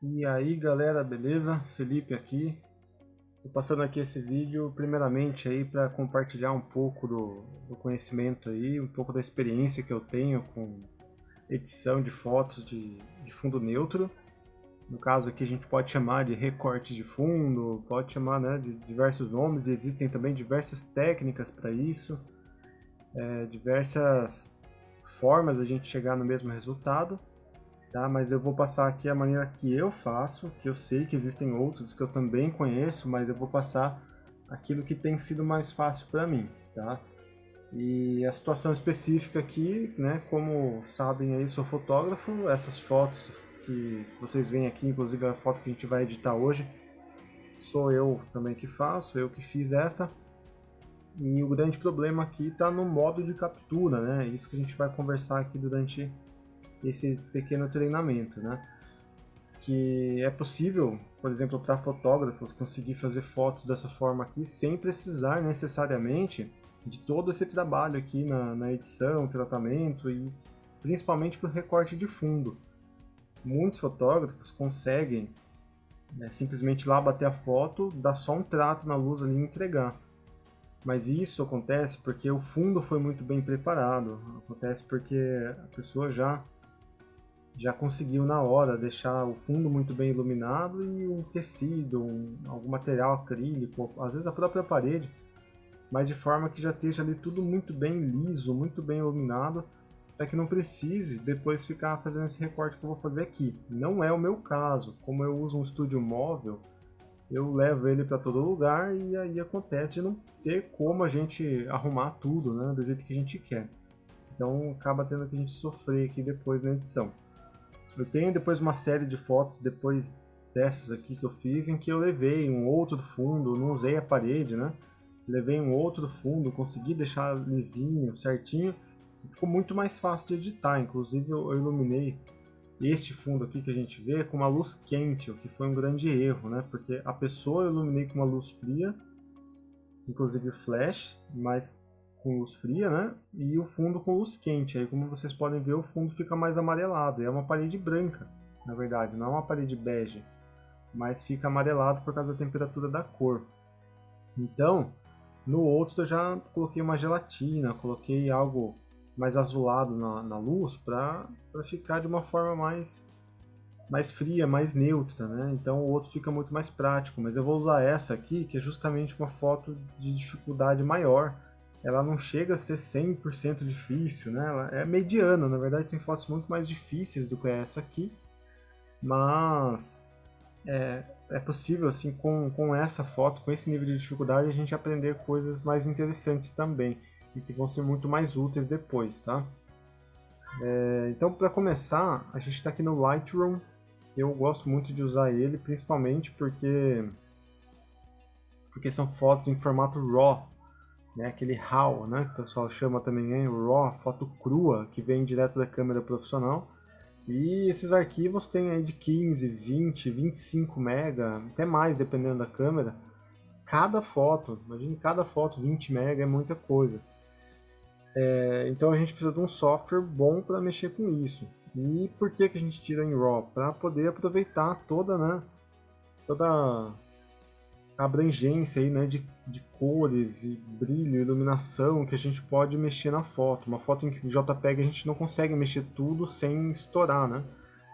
E aí galera, beleza? Felipe aqui. Tô passando aqui esse vídeo primeiramente aí para compartilhar um pouco do conhecimento aí, um pouco da experiência que eu tenho com edição de fotos de fundo neutro. No caso aqui a gente pode chamar de recorte de fundo, pode chamar, né, de diversos nomes, e existem também diversas técnicas para isso, diversas formas a gente chegar no mesmo resultado. Tá? Mas eu vou passar aqui a maneira que eu faço, que eu sei que existem outros que eu também conheço, mas eu vou passar aquilo que tem sido mais fácil para mim, tá? E a situação específica aqui, né, como sabem aí, sou fotógrafo, essas fotos que vocês veem aqui, inclusive a foto que a gente vai editar hoje, sou eu também que faço, eu que fiz essa. E o grande problema aqui está no modo de captura, né? Isso que a gente vai conversar aqui durante esse pequeno treinamento, né? Que é possível, por exemplo, para fotógrafos conseguir fazer fotos dessa forma aqui sem precisar necessariamente de todo esse trabalho aqui na edição, tratamento e principalmente para o recorte de fundo. Muitos fotógrafos conseguem, né, simplesmente lá bater a foto, dar só um trato na luz ali e entregar. Mas isso acontece porque o fundo foi muito bem preparado, acontece porque a pessoa já conseguiu na hora deixar o fundo muito bem iluminado e um tecido, algum material acrílico, às vezes a própria parede, mas de forma que já esteja ali tudo muito bem liso, muito bem iluminado, para que não precise depois ficar fazendo esse recorte que eu vou fazer aqui. Não é o meu caso, como eu uso um estúdio móvel, eu levo ele para todo lugar e aí acontece de não ter como a gente arrumar tudo, né, do jeito que a gente quer. Então acaba tendo que a gente sofrer aqui depois na edição. Eu tenho depois uma série de fotos depois dessas aqui que eu fiz em que eu levei um outro fundo, não usei a parede, né? Levei um outro fundo, consegui deixar lisinho, certinho, e ficou muito mais fácil de editar. Inclusive eu iluminei este fundo aqui que a gente vê com uma luz quente, o que foi um grande erro, né? Porque a pessoa eu iluminei com uma luz fria, inclusive flash, mas com luz fria, né? E o fundo com luz quente. Aí, como vocês podem ver, o fundo fica mais amarelado. E é uma parede branca, na verdade, não é uma parede bege, mas fica amarelado por causa da temperatura da cor. Então, no outro eu já coloquei uma gelatina, coloquei algo mais azulado na luz para ficar de uma forma mais fria, mais neutra, né? Então o outro fica muito mais prático, mas eu vou usar essa aqui, que é justamente uma foto de dificuldade maior. Ela não chega a ser 100% difícil, né? Ela é mediana, na verdade tem fotos muito mais difíceis do que essa aqui, mas é possível, assim, com essa foto, com esse nível de dificuldade, a gente aprender coisas mais interessantes também, e que vão ser muito mais úteis depois, tá? Então, para começar, a gente está aqui no Lightroom, que eu gosto muito de usar ele, principalmente porque são fotos em formato RAW, né? Aquele RAW, né? Que o pessoal chama também, né? RAW, foto crua, que vem direto da câmera profissional. E esses arquivos têm aí de 15, 20, 25 mega, até mais, dependendo da câmera. Cada foto, imagine cada foto, 20 mega é muita coisa. Então a gente precisa de um software bom para mexer com isso. E por que a gente tira em RAW? Para poder aproveitar toda, né, toda a abrangência aí, né, de cores e brilho, iluminação que a gente pode mexer na foto. Uma foto em JPEG a gente não consegue mexer tudo sem estourar, né?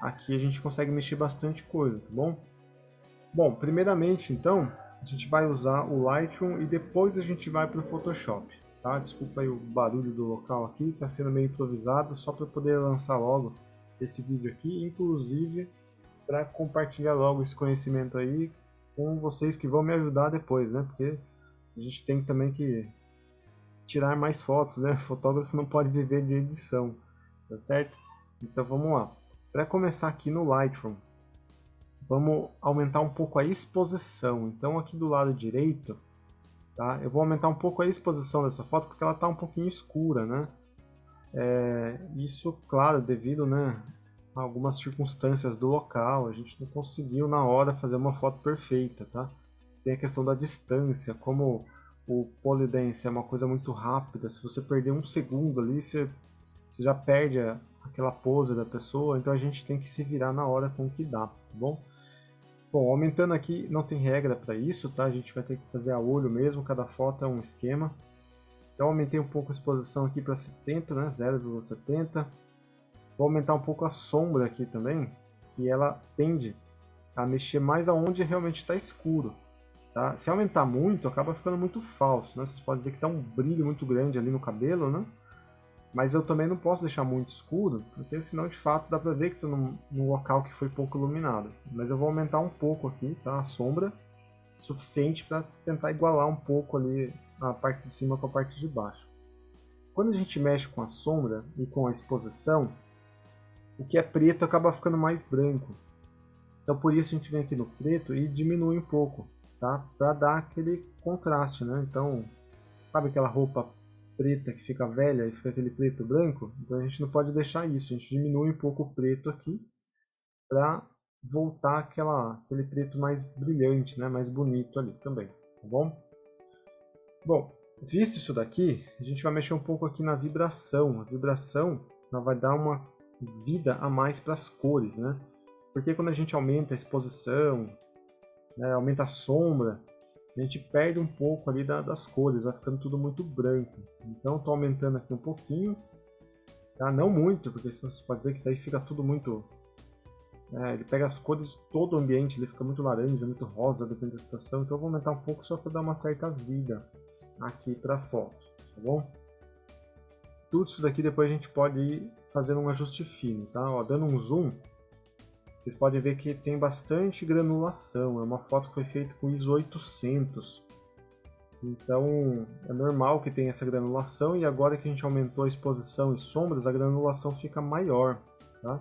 Aqui a gente consegue mexer bastante coisa, tá bom? Bom, primeiramente então, a gente vai usar o Lightroom e depois a gente vai para o Photoshop, tá? Desculpa aí o barulho do local aqui, está sendo meio improvisado, só para poder lançar logo esse vídeo aqui, inclusive para compartilhar logo esse conhecimento aí com vocês que vão me ajudar depois, né? Porque a gente tem também que tirar mais fotos, né? O fotógrafo não pode viver de edição, tá certo? Então vamos lá. Para começar aqui no Lightroom, vamos aumentar um pouco a exposição. Então aqui do lado direito, tá? Eu vou aumentar um pouco a exposição dessa foto porque ela está um pouquinho escura, né? Isso, claro, devido, né, a algumas circunstâncias do local, a gente não conseguiu na hora fazer uma foto perfeita, tá? Tem a questão da distância, como o polydance é uma coisa muito rápida, se você perder um segundo ali, você já perde aquela pose da pessoa, então a gente tem que se virar na hora com o que dá, tá bom? Bom, aumentando aqui não tem regra para isso, tá? A gente vai ter que fazer a olho mesmo, cada foto é um esquema. Então aumentei um pouco a exposição aqui para 70, né? 0,70. Vou aumentar um pouco a sombra aqui também, que ela tende a mexer mais aonde realmente está escuro. Tá? Se aumentar muito, acaba ficando muito falso, né? Vocês podem ver que dá um brilho muito grande ali no cabelo, né? Mas eu também não posso deixar muito escuro, porque senão de fato dá pra ver que estou num local que foi pouco iluminado. Mas eu vou aumentar um pouco aqui, tá? A sombra, suficiente para tentar igualar um pouco ali a parte de cima com a parte de baixo. Quando a gente mexe com a sombra e com a exposição, o que é preto acaba ficando mais branco. Então por isso a gente vem aqui no preto e diminui um pouco, tá? Para dar aquele contraste, né? Então, sabe aquela roupa preta que fica velha e fica aquele preto branco? Então a gente não pode deixar isso, a gente diminui um pouco o preto aqui para voltar aquele preto mais brilhante, né? Mais bonito ali também, tá bom? Bom, visto isso daqui, a gente vai mexer um pouco aqui na vibração. A vibração ela vai dar uma vida a mais para as cores, né? Porque quando a gente aumenta a exposição, né, aumenta a sombra, a gente perde um pouco ali das cores, vai ficando tudo muito branco. Então estou aumentando aqui um pouquinho, tá? Não muito, porque senão você pode ver que daí fica tudo muito... ele pega as cores de todo o ambiente, ele fica muito laranja, muito rosa, depende da situação. Então eu vou aumentar um pouco só para dar uma certa vida aqui para a foto, tá bom? Tudo isso daqui depois a gente pode ir fazendo um ajuste fino, tá? Ó, dando um zoom, vocês podem ver que tem bastante granulação. É uma foto que foi feita com ISO 800. Então é normal que tenha essa granulação, e agora que a gente aumentou a exposição e sombras, a granulação fica maior, tá?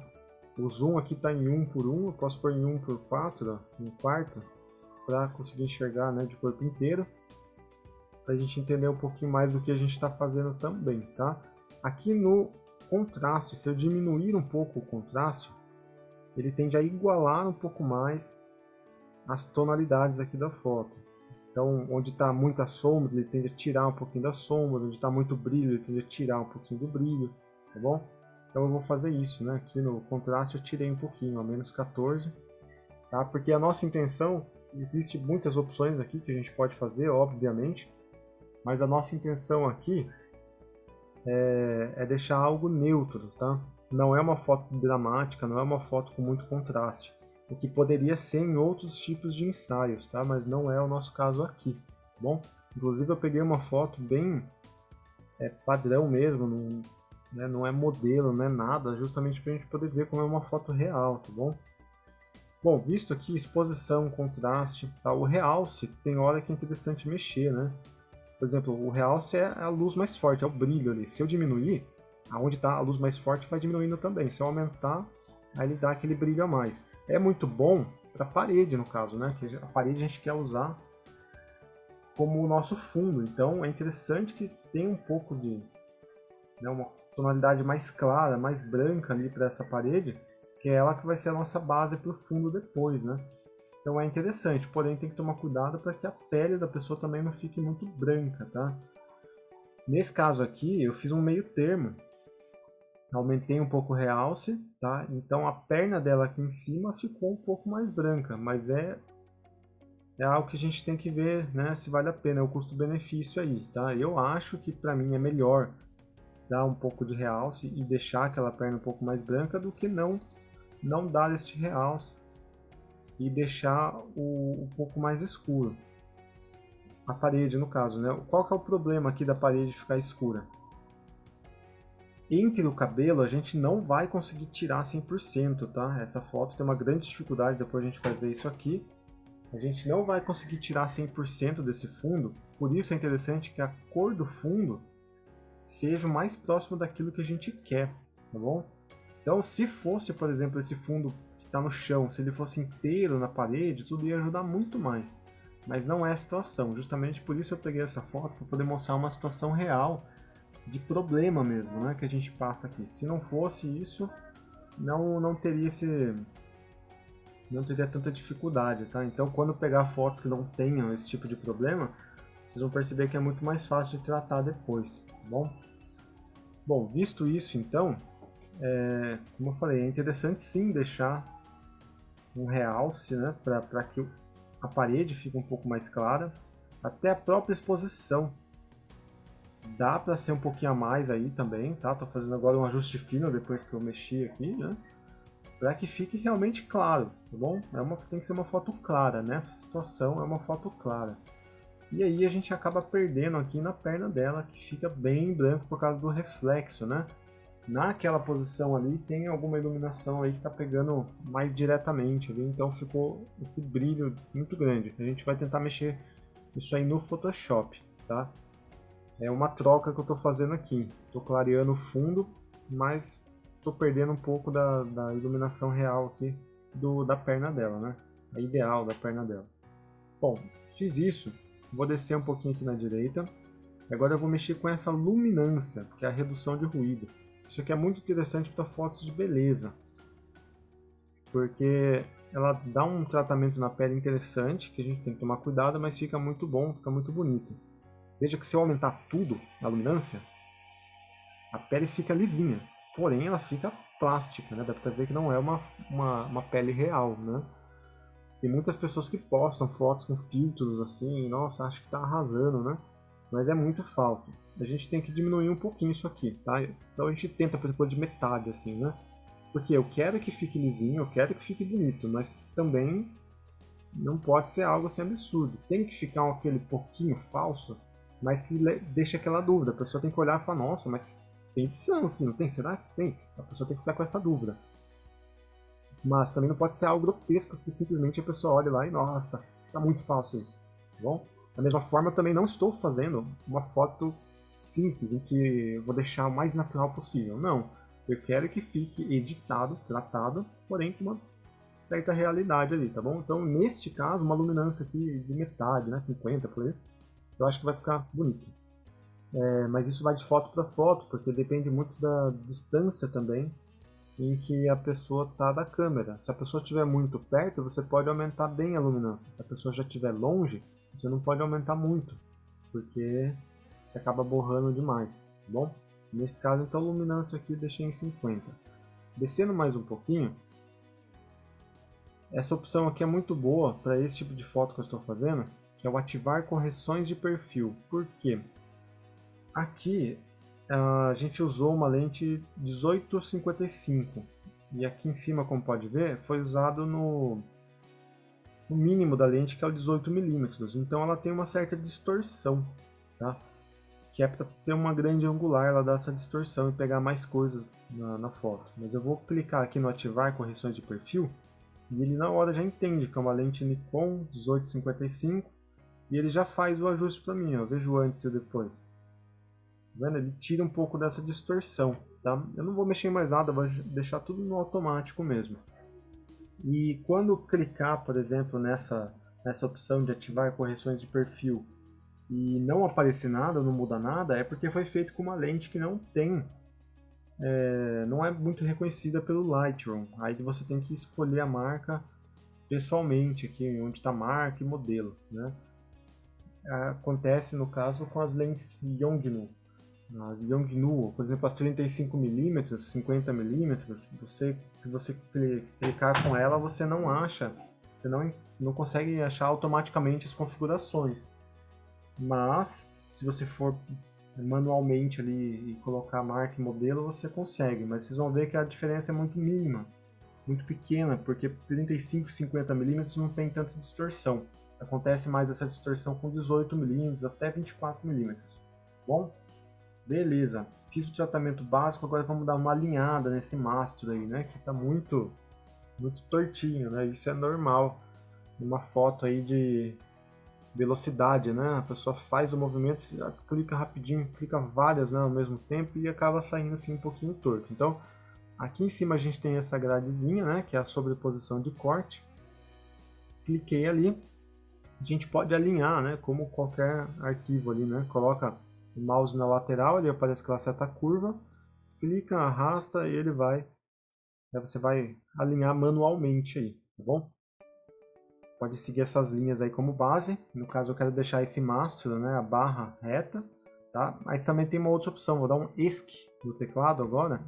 O zoom aqui está em 1 por 1, eu posso pôr em 1 por 4, ó, 1/4, para conseguir enxergar, né, de corpo inteiro, para a gente entender um pouquinho mais do que a gente está fazendo também, tá? Aqui no contraste, se eu diminuir um pouco o contraste, ele tende a igualar um pouco mais as tonalidades aqui da foto. Então, onde está muita sombra, ele tende a tirar um pouquinho da sombra, onde está muito brilho, ele tende a tirar um pouquinho do brilho, tá bom? Então eu vou fazer isso, né? Aqui no contraste eu tirei um pouquinho, a menos 14, tá? Porque a nossa intenção, existe muitas opções aqui que a gente pode fazer, obviamente, mas a nossa intenção aqui é deixar algo neutro, tá? Não é uma foto dramática, não é uma foto com muito contraste, o que poderia ser em outros tipos de ensaios, tá? Mas não é o nosso caso aqui, tá bom? Inclusive eu peguei uma foto bem padrão mesmo, não é modelo, não é nada, justamente para a gente poder ver como é uma foto real, tá bom? Bom, visto aqui exposição, contraste, tá? O realce tem hora que é interessante mexer, né? Por exemplo, o realce é a luz mais forte, é o brilho ali. Se eu diminuir, aonde está a luz mais forte vai diminuindo também. Se eu aumentar, aí ele dá aquele brilho a mais. É muito bom para a parede, no caso, né? Que a parede a gente quer usar como o nosso fundo. Então é interessante que tenha um pouco de, né, uma tonalidade mais clara, mais branca ali para essa parede, que é ela que vai ser a nossa base para o fundo depois, né? Então é interessante, porém tem que tomar cuidado para que a pele da pessoa também não fique muito branca, tá? Nesse caso aqui, eu fiz um meio termo. Aumentei um pouco o realce, tá? Então a perna dela aqui em cima ficou um pouco mais branca, mas é algo que a gente tem que ver, né, se vale a pena, é o custo-benefício aí, tá? Eu acho que para mim é melhor dar um pouco de realce e deixar aquela perna um pouco mais branca do que não dar este realce e deixar um pouco mais escuro. A parede, no caso, né? Qual que é o problema aqui da parede ficar escura? Entre o cabelo, a gente não vai conseguir tirar 100%, tá? Essa foto tem uma grande dificuldade, depois a gente vai ver isso aqui. A gente não vai conseguir tirar 100% desse fundo, por isso é interessante que a cor do fundo seja o mais próximo daquilo que a gente quer, tá bom? Então, se fosse, por exemplo, esse fundo que está no chão, se ele fosse inteiro na parede, tudo ia ajudar muito mais. Mas não é a situação, justamente por isso eu peguei essa foto, para poder mostrar uma situação real de problema mesmo, né, que a gente passa aqui. Se não fosse isso, não teria tanta dificuldade, tá? Então, quando pegar fotos que não tenham esse tipo de problema, vocês vão perceber que é muito mais fácil de tratar depois, tá bom? Bom, visto isso, então, como eu falei, é interessante sim deixar um realce, né, para que a parede fique um pouco mais clara. Até a própria exposição dá para ser um pouquinho a mais aí também, tá? Tô fazendo agora um ajuste fino depois que eu mexi aqui, né? Para que fique realmente claro, tá bom? Tem que ser uma foto clara, nessa situação é uma foto clara. E aí a gente acaba perdendo aqui na perna dela, que fica bem branco por causa do reflexo, né? Naquela posição ali tem alguma iluminação aí que está pegando mais diretamente ali, então ficou esse brilho muito grande. A gente vai tentar mexer isso aí no Photoshop, tá? É uma troca que eu estou fazendo aqui. Estou clareando o fundo, mas estou perdendo um pouco da iluminação real aqui da perna dela, né? A ideal da perna dela. Bom, fiz isso. Vou descer um pouquinho aqui na direita. Agora eu vou mexer com essa luminância, que é a redução de ruído. Isso aqui é muito interessante para fotos de beleza, porque ela dá um tratamento na pele interessante, que a gente tem que tomar cuidado, mas fica muito bom, fica muito bonito. Veja que se eu aumentar tudo a luminância, a pele fica lisinha, porém ela fica plástica, né? Dá pra ver que não é uma pele real, né? Tem muitas pessoas que postam fotos com filtros assim, nossa, acho que tá arrasando, né? Mas é muito falso. A gente tem que diminuir um pouquinho isso aqui, tá? Então a gente tenta fazer coisa de metade, assim, né? Porque eu quero que fique lisinho, eu quero que fique bonito, mas também não pode ser algo assim absurdo. Tem que ficar aquele pouquinho falso, mas que deixa aquela dúvida. A pessoa tem que olhar e falar, nossa, mas tem edição aqui, não tem? Será que tem? A pessoa tem que ficar com essa dúvida. Mas também não pode ser algo grotesco que simplesmente a pessoa olhe lá e, nossa, tá muito falso isso, tá bom? Da mesma forma, eu também não estou fazendo uma foto simples, em que eu vou deixar o mais natural possível. Não, eu quero que fique editado, tratado, porém com uma certa realidade ali, tá bom? Então, neste caso, uma luminância aqui de metade, né, 50 por aí, eu acho que vai ficar bonito. Mas isso vai de foto para foto, porque depende muito da distância também em que a pessoa está da câmera. Se a pessoa estiver muito perto, você pode aumentar bem a luminância. Se a pessoa já estiver longe, você não pode aumentar muito, porque você acaba borrando demais, tá bom? Nesse caso, então, a luminância aqui eu deixei em 50. Descendo mais um pouquinho, essa opção aqui é muito boa para esse tipo de foto que eu estou fazendo, que é o ativar correções de perfil. Por quê? Aqui a gente usou uma lente 18-55 e aqui em cima, como pode ver, foi usado no mínimo da lente, que é o 18mm. Então ela tem uma certa distorção, tá? Que é para ter uma grande angular, ela dá essa distorção e pegar mais coisas na foto. Mas eu vou clicar aqui no ativar correções de perfil e ele na hora já entende que é uma lente Nikon 18-55 e ele já faz o ajuste para mim, ó. Eu vejo o antes e o depois. Tá vendo? Ele tira um pouco dessa distorção, tá? Eu não vou mexer em mais nada, vou deixar tudo no automático mesmo. E quando clicar, por exemplo, nessa opção de ativar correções de perfil e não aparecer nada, não muda nada, é porque foi feito com uma lente que não tem, não é muito reconhecida pelo Lightroom. Aí você tem que escolher a marca pessoalmente, aqui onde está a marca e modelo, né? Acontece no caso com as lentes Yongnuo. As Yongnuo, por exemplo, as 35mm, 50mm, se você clicar com ela, você não acha, você não consegue achar automaticamente as configurações. Mas, se você for manualmente ali e colocar marca e modelo, você consegue. Mas vocês vão ver que a diferença é muito mínima, muito pequena, porque 35 e 50mm não tem tanta distorção. Acontece mais essa distorção com 18mm até 24mm. Bom? Beleza, fiz o tratamento básico, agora vamos dar uma alinhada nesse mastro aí, né? Que tá muito tortinho, né? Isso é normal numa foto aí de velocidade, né? A pessoa faz o movimento, clica rapidinho, clica várias, né, ao mesmo tempo e acaba saindo assim um pouquinho torto. Então, aqui em cima a gente tem essa gradezinha, né? Que é a sobreposição de corte. Cliquei ali, a gente pode alinhar, né? Como qualquer arquivo ali, né? Coloca o mouse na lateral, ele aparece aquela seta curva, clica, arrasta e ele vai, você vai alinhar manualmente aí, tá bom? Pode seguir essas linhas aí como base, no caso eu quero deixar esse mastro, né, a barra reta, tá? Mas também tem uma outra opção, vou dar um ESC no teclado agora,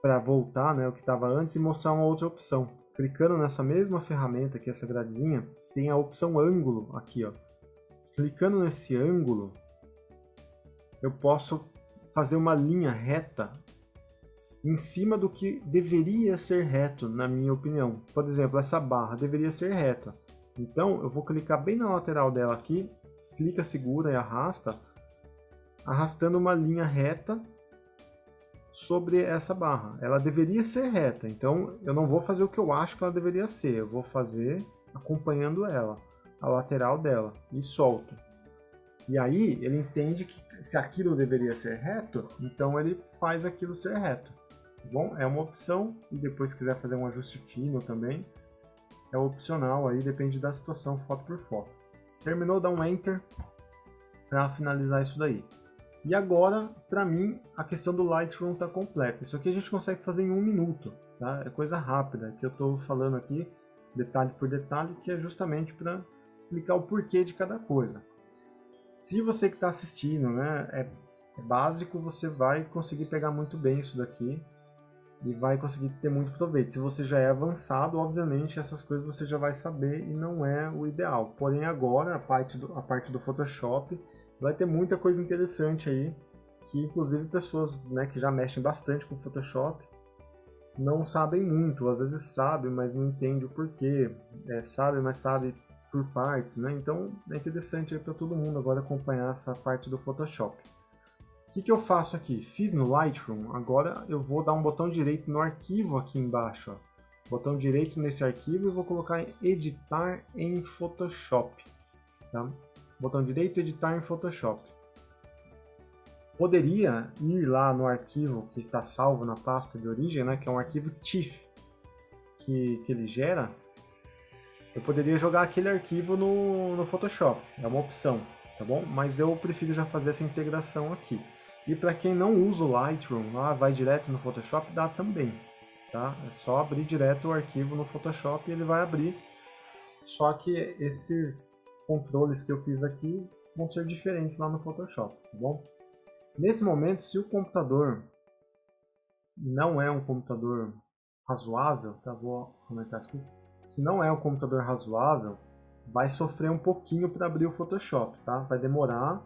para voltar, né, o que estava antes e mostrar uma outra opção. clicando nessa mesma ferramenta aqui, essa gradezinha, tem a opção ângulo aqui, ó. Clicando nesse ângulo, eu posso fazer uma linha reta em cima do que deveria ser reto, na minha opinião. Por exemplo, essa barra deveria ser reta. Então, eu vou clicar bem na lateral dela aqui, clica, segura e arrasta, arrastando uma linha reta sobre essa barra. Ela deveria ser reta, então eu não vou fazer o que eu acho que ela deveria ser, eu vou fazer acompanhando ela, a lateral dela, e solto. E aí ele entende que se aquilo deveria ser reto, então ele faz aquilo ser reto. Tá bom? É uma opção, e depois se quiser fazer um ajuste fino também, é opcional, aí depende da situação, foto por foto. Terminou, dá um Enter para finalizar isso daí. E agora, para mim, a questão do Lightroom está completa. Isso aqui a gente consegue fazer em 1 minuto, tá? É coisa rápida, que eu estou falando aqui, detalhe por detalhe, que é justamente para explicar o porquê de cada coisa. Se você que está assistindo, né, é básico, você vai conseguir pegar muito bem isso daqui e vai conseguir ter muito proveito. Se você já é avançado, obviamente essas coisas você já vai saber e não é o ideal. Porém agora, a parte do Photoshop, vai ter muita coisa interessante aí, que inclusive pessoas, né, que já mexem bastante com o Photoshop não sabem muito, às vezes sabem, mas não entendem o porquê, sabe, mas sabe por partes, né? Então é interessante para todo mundo agora acompanhar essa parte do Photoshop. O que eu faço aqui? Fiz no Lightroom, agora eu vou dar um botão direito no arquivo aqui embaixo, ó. Botão direito nesse arquivo e vou colocar em editar em Photoshop, tá? Botão direito, editar em Photoshop. Poderia ir lá no arquivo que está salvo na pasta de origem, né, que é um arquivo TIFF que ele gera. Eu poderia jogar aquele arquivo no Photoshop, é uma opção, tá bom? Mas eu prefiro já fazer essa integração aqui. E para quem não usa o Lightroom, vai direto no Photoshop, dá também, tá? É só abrir direto o arquivo no Photoshop e ele vai abrir. Só que esses controles que eu fiz aqui vão ser diferentes lá no Photoshop, tá bom? Nesse momento, se o computador não é um computador razoável, tá? Vou comentar aqui. Se não é um computador razoável, vai sofrer um pouquinho para abrir o Photoshop, tá? Vai demorar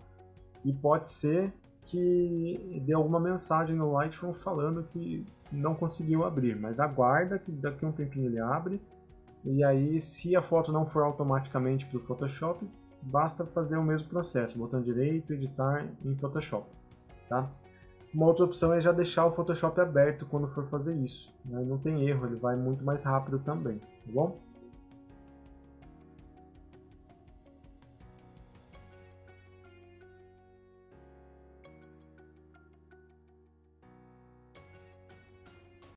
e pode ser que dê alguma mensagem no Lightroom falando que não conseguiu abrir, mas aguarda que daqui a um tempinho ele abre. E aí, se a foto não for automaticamente para o Photoshop, basta fazer o mesmo processo, botão direito, editar em Photoshop, tá? Uma outra opção é já deixar o Photoshop aberto quando for fazer isso, né? Não tem erro, ele vai muito mais rápido também, tá bom?